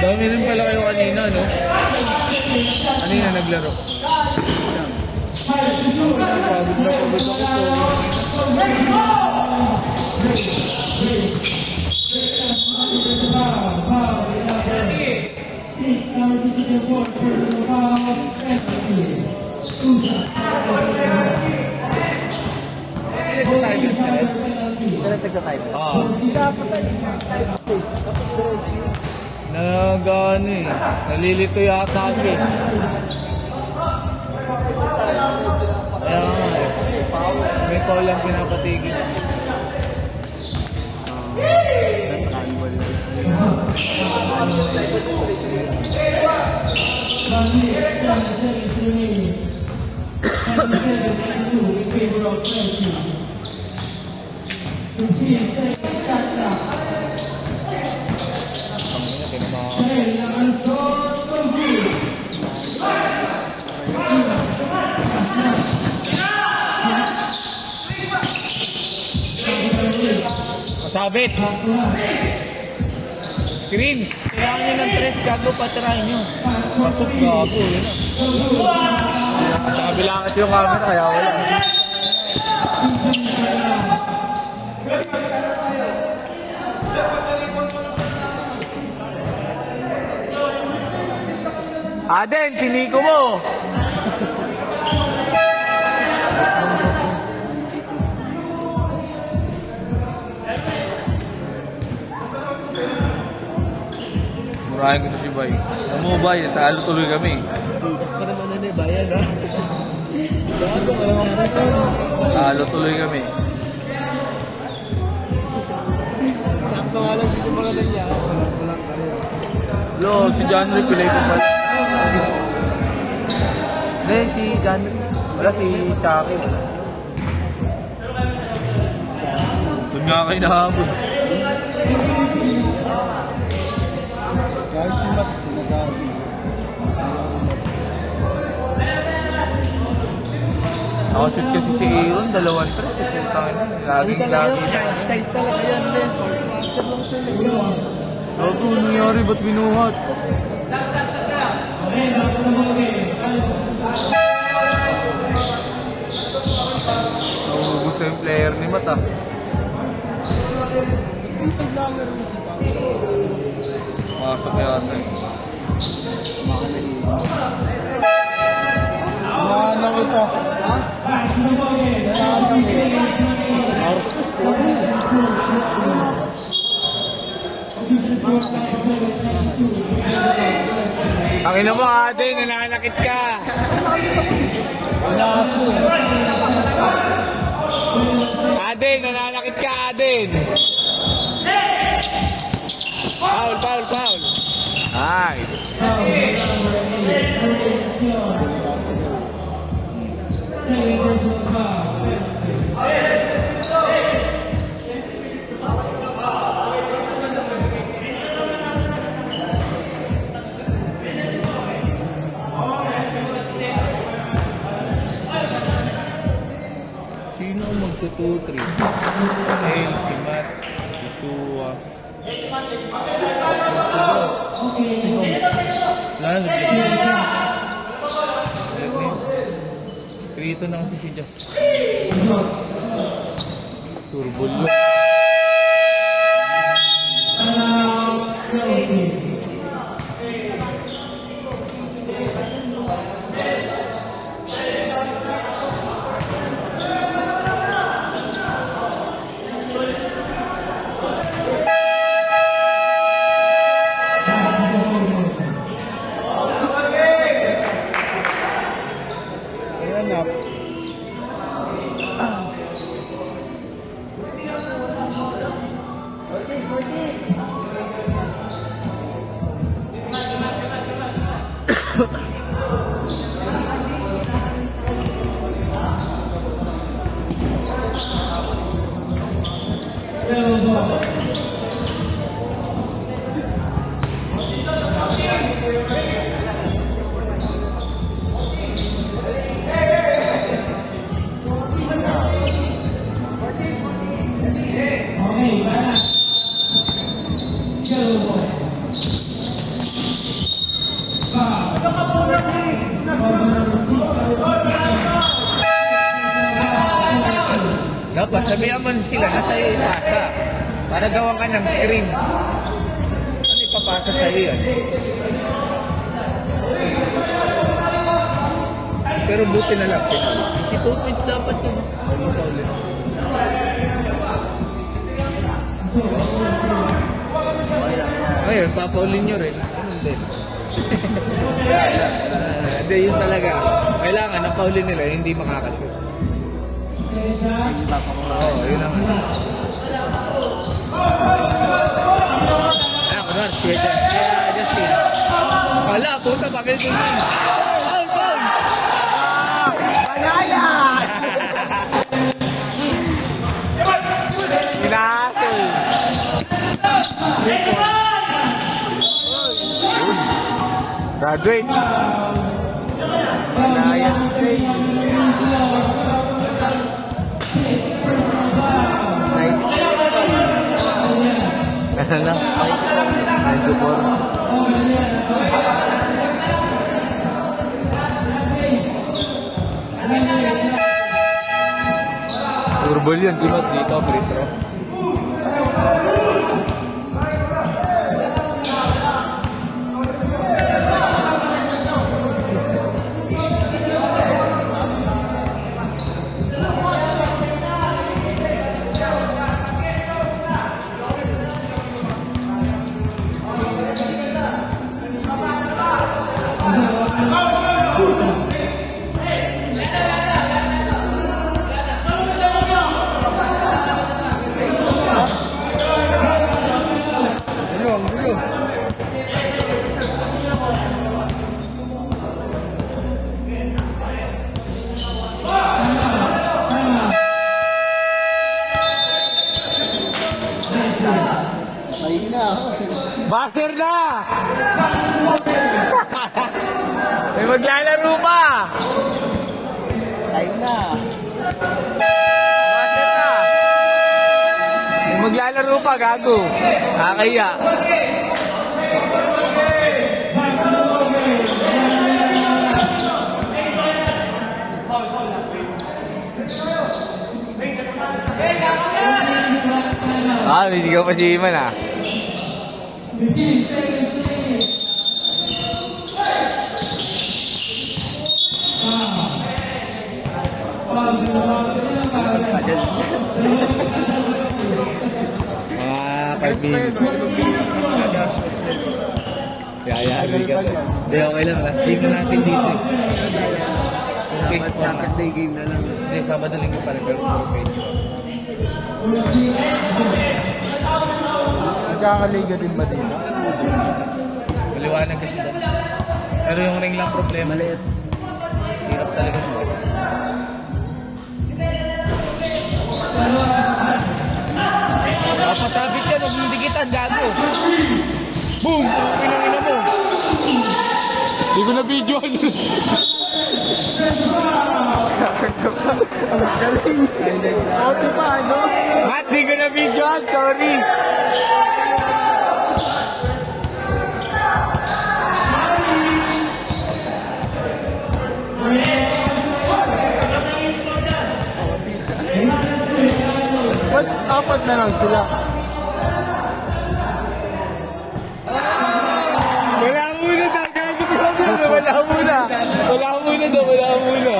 Dami rin pala kayo kanina, no? Ano yung naglaro? Pagod na pagod ako. Nagano eh. Nalilito yata siya. Kaya nga eh. May foul lang pinapatigil. Masabit! Screen! Kailangan nyo ng tres, gago patry nyo. Pasok, gago. Yun na. Sa kabila kasi yung camera, kaya wala. Aden, siniko mo! Murahin ko to si Bay. Alam mo Bay, talo tuloy kami. Bukas pa naman na bayan ha. Gago, malamang kasi. Talo tuloy kami. Saan pangalan dito mga ganyan? Walang kaya. Lo, si John Rick, pilay ko pala. Hindi, si John Rick. Wala, si Chucky. Doon nga kayo nahabol. Kahit si Matt, sinasabi. Ako shoot kasi si Aaron, 2-3. Laging lagi. Einstein talaga yan, men. Master lang siya nag-iwan. So, ito nangyari, ba't binuhat? Gusto yung player ni Mata. Masok yata eh. Ano ko ito? Ang ina mo, Aden, nananakit ka! Aden, nananakit ka, Aden! Foul, foul, foul! Nice! Sino ang magto-2-3? Hey, si Matt, si Chua. Wala, naglag na. Krito na kasi si Just. Turbo lo. Ayan na. Go. dapat sabihan mo sila na sa'yo ipasa. Para gawan ka ng screen. Ano ipapasa sa'yo yan? Pero buti na lang. Kasi 2 points dapat yun. Ano pa ulit? Ngayon, papaulin nyo rin. Ganun din. Hindi, yun talaga. Kailangan, napaulin nila, hindi makakashoot. Oo, yun ang ano. Ayan, kunwari, siya dyan. Kaya, Justin. Wala, puta, bakit yun yun? Foul, foul! Pinasol! Graduate! Ano na? 94. Turbol yun, Timot. Dito, free throw. Baser na! May maglalaro pa! Time na. Baser na! May maglalaro pa, gago. Nakakaya. Hindi ka pa si Iman ah. Mga 5 minutes. Yayari ka pa. Hindi, okay lang. Last game na natin dito. Saturday game na lang. Hindi, Sabado linggo pa rin. Pero puro page. Nagkakaliga din ba dito? Maliwanag kasi doon. Pero yung ring lang problema. Maliit. Hirap talaga mo. Napasabit ka, huwag mong dikitan, gago. Boom! Pinangina mo. Hindi ko na video. Galing. Ote pa, ano? Matt, di ko na video. Sorry. Ba't apat na lang sila? Wala muna, gago. Wala muna. Wala muna daw, wala muna.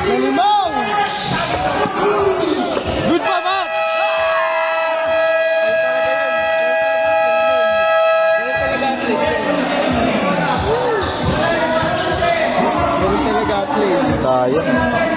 Galimang! Good pa, Matt! Ganun talaga play. Sayang.